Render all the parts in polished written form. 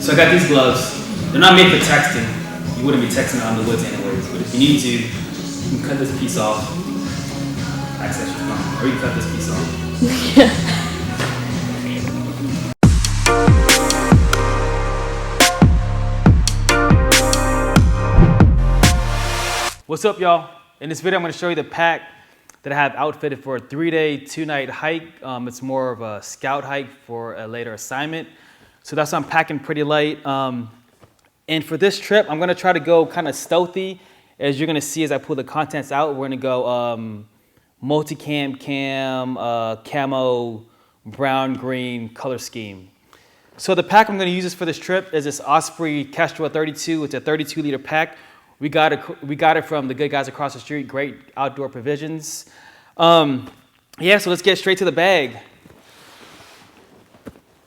So I got these gloves. They're not made for texting. You wouldn't be texting out in the woods anyways, but if you need to, you can cut this piece off. Access your phone, or you can cut this piece off. What's up, y'all? In this video, I'm going to show you the pack that I have outfitted for a 3-day, 2-night hike. It's more of a scout hike for a later assignment. So that's why I'm packing pretty light. And for this trip, I'm going to try to go kind of stealthy. As you're going to see as I pull the contents out, we're going to go multi-cam, camo, brown, green color scheme. So the pack I'm going to use for this trip is this Osprey Kestrel 32. It's a 32-liter pack. We got it from the good guys across the street. Great outdoor provisions. Yeah, so let's get straight to the bag.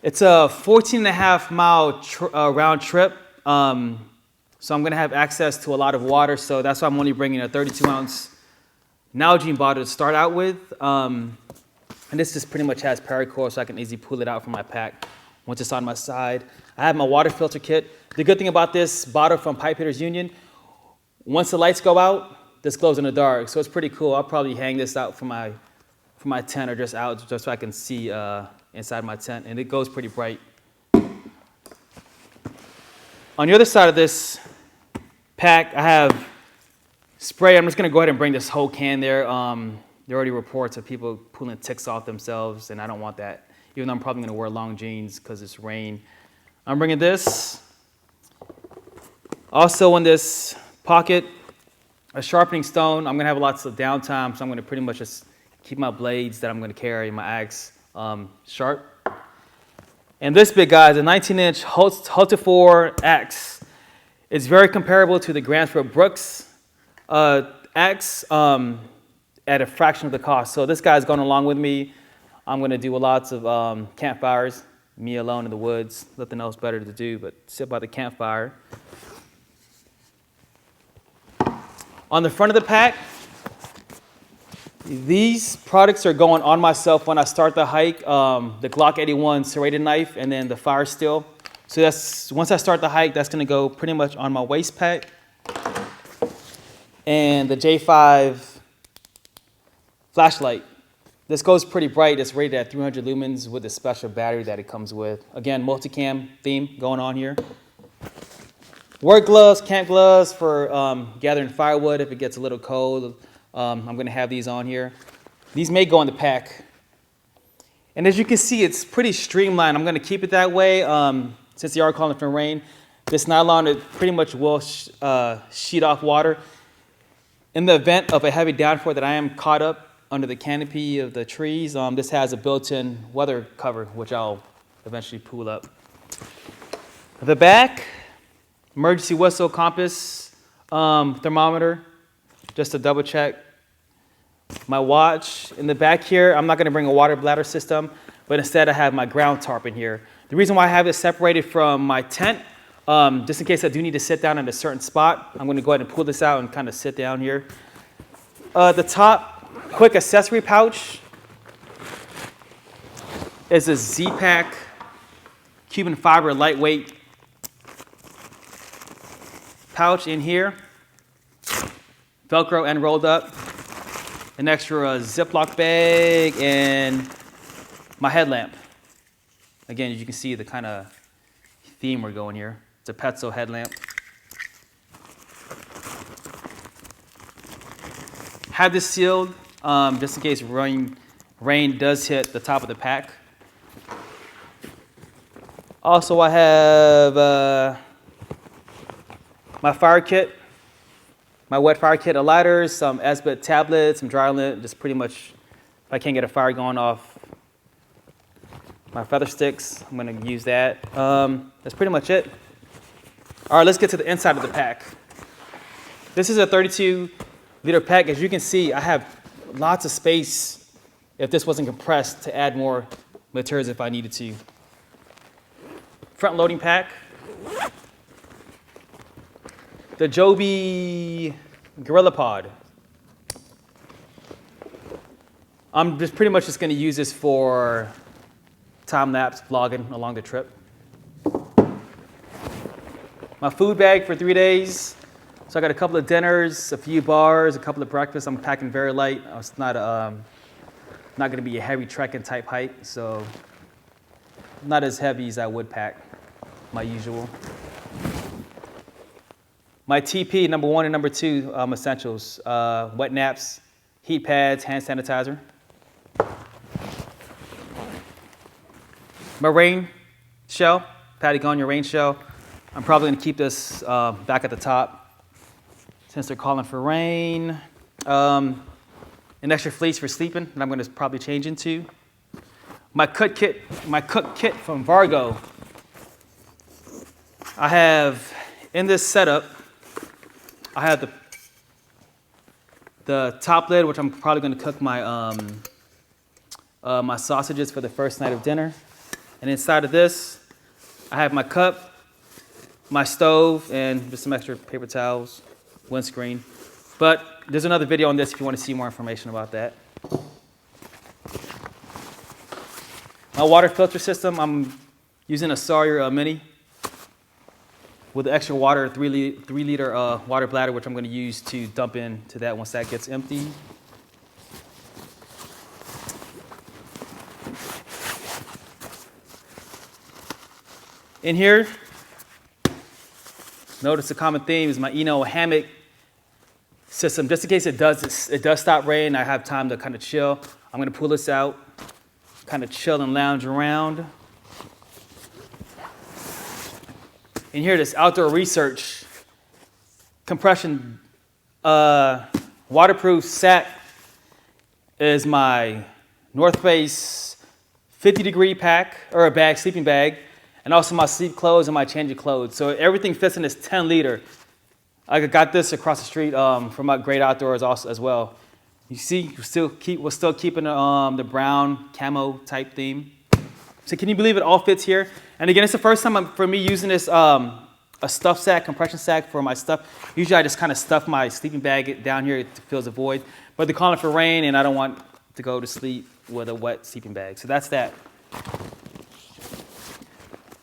It's a 14.5-mile round trip. So I'm going to have access to a lot of water. So that's why I'm only bringing a 32-ounce Nalgene bottle to start out with. And this just pretty much has paracord, so I can easily pull it out from my pack once it's on my side. I have my water filter kit. The good thing about this bottle from Pipe Hitters Union, once the lights go out, this glows in the dark. So it's pretty cool. I'll probably hang this out for my tent or just out just so I can see inside my tent. And it goes pretty bright. On the other side of this pack, I have spray. I'm just going to go ahead and bring this whole can there. There are already reports of people pulling ticks off themselves, and I don't want that, even though I'm probably going to wear long jeans because it's rain. I'm bringing this. Also in this pocket, a sharpening stone. I'm going to have lots of downtime, so I'm going to pretty much just keep my blades that I'm going to carry, my axe, sharp. And this big guy is a 19-inch Hulta-4 axe. It's very comparable to the Gransford Brooks axe at a fraction of the cost. So this guy's going along with me. I'm going to do lots of campfires, me alone in the woods, nothing else better to do but sit by the campfire. On the front of the pack, these products are going on myself when I start the hike. The Glock 81 serrated knife and then the fire steel. So that's once I start the hike, that's going to go pretty much on my waist pack. And the J5 flashlight. This goes pretty bright. It's rated at 300 lumens with a special battery that it comes with. Again, multicam theme going on here. Work gloves, camp gloves for gathering firewood if it gets a little cold. I'm going to have these on here. These may go in the pack. And as you can see, it's pretty streamlined. I'm going to keep it that way since they are calling for rain. This nylon, it pretty much will sheet off water. In the event of a heavy downpour that I am caught up under the canopy of the trees, this has a built-in weather cover, which I'll eventually pull up. The back, emergency whistle, compass, thermometer, just to double check. My watch. In the back here, I'm not going to bring a water bladder system, but instead I have my ground tarp in here. The reason why I have it separated from my tent, just in case I do need to sit down in a certain spot, I'm going to go ahead and pull this out and kind of sit down here. The top, quick accessory pouch is a Z-Pack Cuban fiber lightweight pouch in here. Velcro and rolled up. An extra Ziploc bag and my headlamp. Again, as you can see the kind of theme we're going here. It's a Petzl headlamp. Have this sealed just in case rain does hit the top of the pack. Also, I have my fire kit, my wet fire kit of lighters, some Esbit tablets, some dry lint, just pretty much if I can't get a fire going off my feather sticks, I'm going to use that. That's pretty much it. All right, let's get to the inside of the pack. This is a 32-liter pack. As you can see, I have lots of space if this wasn't compressed to add more materials if I needed to. Front loading pack. The Joby Gorilla Pod. I'm just pretty much just going to use this for time-lapse vlogging along the trip. My food bag for 3 days. So I got a couple of dinners, a few bars, a couple of breakfasts. I'm packing very light. It's not going to be a heavy trekking type hike, so not as heavy as I would pack my usual. My TP, number 1 and number 2 essentials, wet naps, heat pads, hand sanitizer. My rain shell, Patagonia rain shell. I'm probably going to keep this back at the top since they're calling for rain. An extra fleece for sleeping that I'm going to probably change into. My cook kit from Vargo. I have, in this setup, I have the top lid, which I'm probably going to cook my my sausages for the first night of dinner. And inside of this, I have my cup, my stove, and just some extra paper towels, windscreen. But there's another video on this if you want to see more information about that. My water filter system, I'm using a Sawyer Mini with the extra water, 3 liter water bladder, which I'm going to use to dump into that once that gets empty. In here, notice a common theme is my hammock system. Just in case it does stop raining, I have time to kind of chill. I'm going to pull this out, kind of chill and lounge around. In here, this outdoor research compression waterproof sack is my North Face 50-degree pack or a bag, sleeping bag, and also my sleep clothes and my change of clothes. So everything fits in this 10-liter. I got this across the street from my Great Outdoors also as well. You see, we're still keeping the brown camo type theme. So can you believe it all fits here? And again, it's the first time for me using this a stuff sack, compression sack for my stuff. Usually I just kind of stuff my sleeping bag down here to fill the void. But they're calling for rain and I don't want to go to sleep with a wet sleeping bag. So that's that.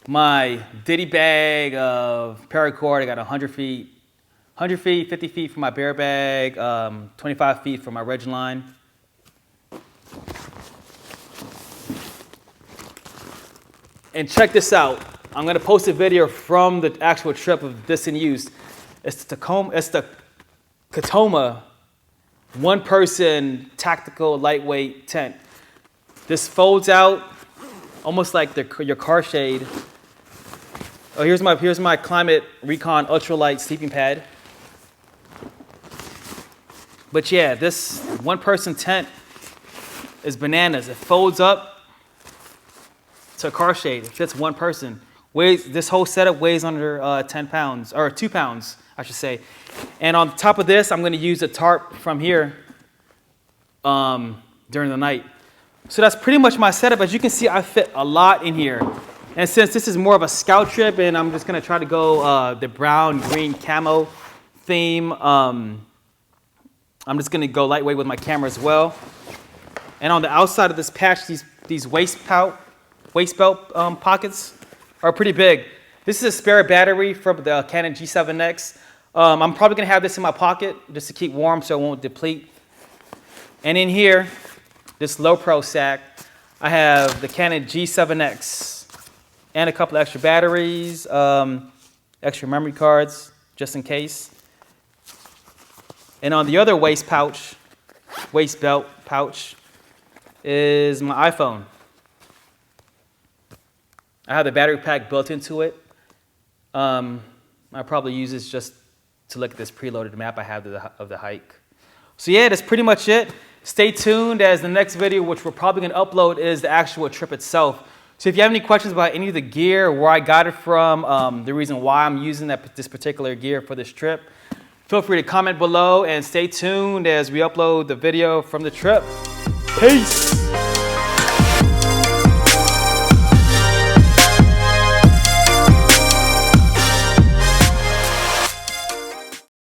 My ditty bag of paracord, I got 100 feet, 50 feet for my bear bag, 25 feet for my Ridgeline. And check this out. I'm going to post a video from the actual trip of this in use. It's the Katoma one-person tactical lightweight tent. This folds out almost like your car shade. Oh, here's my Climate Recon Ultralight sleeping pad. But yeah, this one-person tent is bananas. It folds up to a car shade. It fits one person. This whole setup weighs under 10 pounds, or 2 pounds, I should say. And on top of this, I'm going to use a tarp from here during the night. So that's pretty much my setup. As you can see, I fit a lot in here. And since this is more of a scout trip, and I'm just going to try to go the brown, green camo theme, I'm just going to go lightweight with my camera as well. And on the outside of this patch, these waist belt pockets are pretty big. This is a spare battery from the Canon G7X. I'm probably going to have this in my pocket just to keep warm so it won't deplete. And in here, this low pro sack, I have the Canon G7X and a couple extra batteries, extra memory cards just in case. And on the other waist belt pouch is my iPhone. I have the battery pack built into it. I probably use this just to look at this preloaded map I have of the hike. So yeah, that's pretty much it. Stay tuned as the next video, which we're probably going to upload, is the actual trip itself. So if you have any questions about any of the gear, where I got it from, the reason why I'm using this particular gear for this trip, feel free to comment below and stay tuned as we upload the video from the trip. Peace!